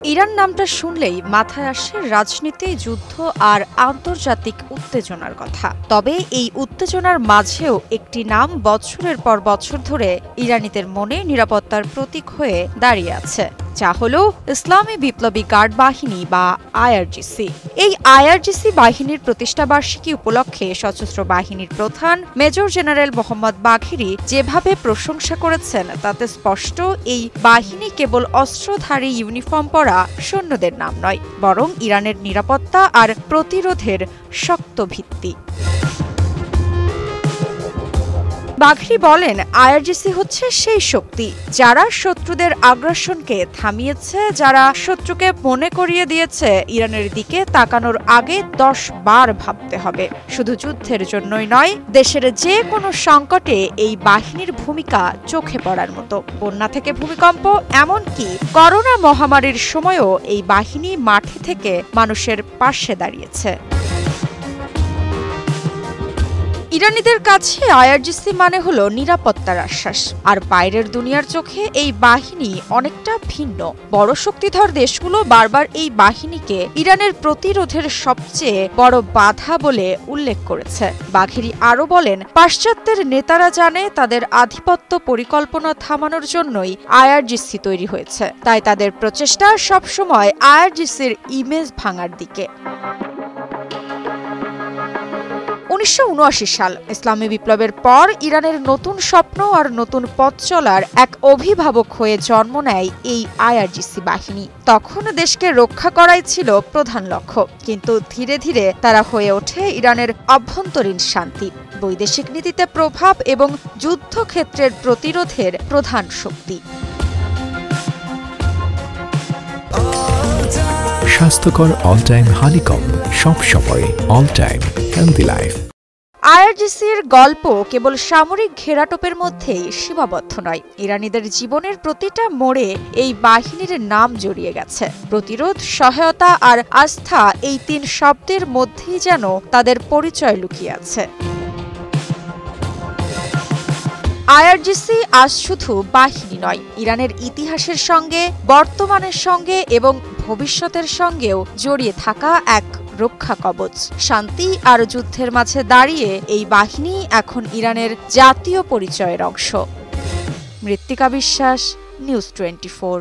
Iran নামটা শুনলেই মাথায় আসে রাজনীতি, যুদ্ধ আর আন্তর্জাতিক উত্তেজনার কথা। তবে এই উত্তেজনার মাঝেও একটি নাম বছরের পর বছর ধরে ইরানিদের মনে নিরাপত্তার প্রতীক হয়ে দাঁড়িয়ে আছে, যা হল ইসলামী বিপ্লবী গার্ড বাহিনী বা আইআরজিসি। এই আইআরজিসি বাহিনীর প্রতিষ্ঠাবার্ষিকী উপলক্ষে সশস্ত্র বাহিনীর প্রধান মেজর জেনারেল মোহাম্মদ বাঘেরি যেভাবে প্রশংসা করেছেন তাতে স্পষ্ট এই বাহিনী কেবল অস্ত্রধারী ইউনিফর্ম পরা সৈন্যদের নাম নয়, বরং ইরানের নিরাপত্তা আর প্রতিরোধের শক্ত ভিত্তি। বাঘেরি বলেন, আইআরজিসি হচ্ছে সেই শক্তি যারা শত্রুদের আগ্রাসনকে থামিয়েছে, যারা শত্রুকে মনে করিয়ে দিয়েছে ইরানের দিকে তাকানোর আগে 10 বার ভাবতে হবে। শুধু যুদ্ধের জন্যই নয়, দেশের যে কোনো সংকটে এই বাহিনীর ভূমিকা চোখে পড়ার মতো। বন্যা থেকে ভূমিকম্প, এমনকি করোনা মহামারীর সময়ও এই বাহিনী মাঠে থেকে মানুষের পাশে দাঁড়িয়েছে। ইরানিদের কাছে আইআরজিসি মানে হলো নিরাপত্তার আশ্বাস, আর বাইরের দুনিয়ার চোখে এই বাহিনী অনেকটা ভিন্ন। বড় শক্তিধর দেশগুলো বারবার এই বাহিনীকে ইরানের প্রতিরোধের সবচেয়ে বড় বাধা বলে উল্লেখ করেছে। বাঘেরি আরও বলেন, পাশ্চাত্যের নেতারা জানে তাদের আধিপত্য পরিকল্পনা থামানোর জন্যই আইআরজিসি তৈরি হয়েছে, তাই তাদের প্রচেষ্টা সবসময় আইআরজিসির ইমেজ ভাঙার দিকে। 1979 সাল ইসলামী বিপ্লবের পর ইরানের নতুন স্বপ্ন আর নতুন পথ চলার এক অভিভাবক হয়ে জন্ম নেয় এই আইআরজিসি বাহিনী। তখন দেশকে রক্ষা করাই ছিল প্রধান লক্ষ্য, কিন্তু ধীরে ধীরে তারা হয়ে ওঠে ইরানের অভ্যন্তরীণ শান্তি, বৈদেশিক নীতিতে প্রভাব এবং যুদ্ধক্ষেত্রের প্রতিরোধের প্রধান শক্তি। স্বাস্থ্যকর অল টাইম হানিকম্ব, সব সময় অল টাইম হেলদি লাইফ। আইআরজিসির গল্প কেবল সামরিক ঘেরাটোপের মধ্যেই সীমাবদ্ধ নয়। ইরানিদের জীবনের প্রতিটা মোড়ে এই বাহিনীর নাম জড়িয়ে গেছে। প্রতিরোধ, সহায়তা আর আস্থা, এই 3 শব্দের মধ্যেই যেন তাদের পরিচয় লুকিয়ে আছে। আইআরজিসি আজ শুধু বাহিনী নয়, ইরানের ইতিহাসের সঙ্গে, বর্তমানের সঙ্গে এবং ভবিষ্যতের সঙ্গেও জড়িয়ে থাকা এক রক্ষা কবচ। শান্তি আর যুদ্ধের মাঝে দাঁড়িয়ে এই বাহিনী এখন ইরানের জাতীয় পরিচয়ের অংশ। মৃত্তিকা বিশ্বাস, নিউজ 24।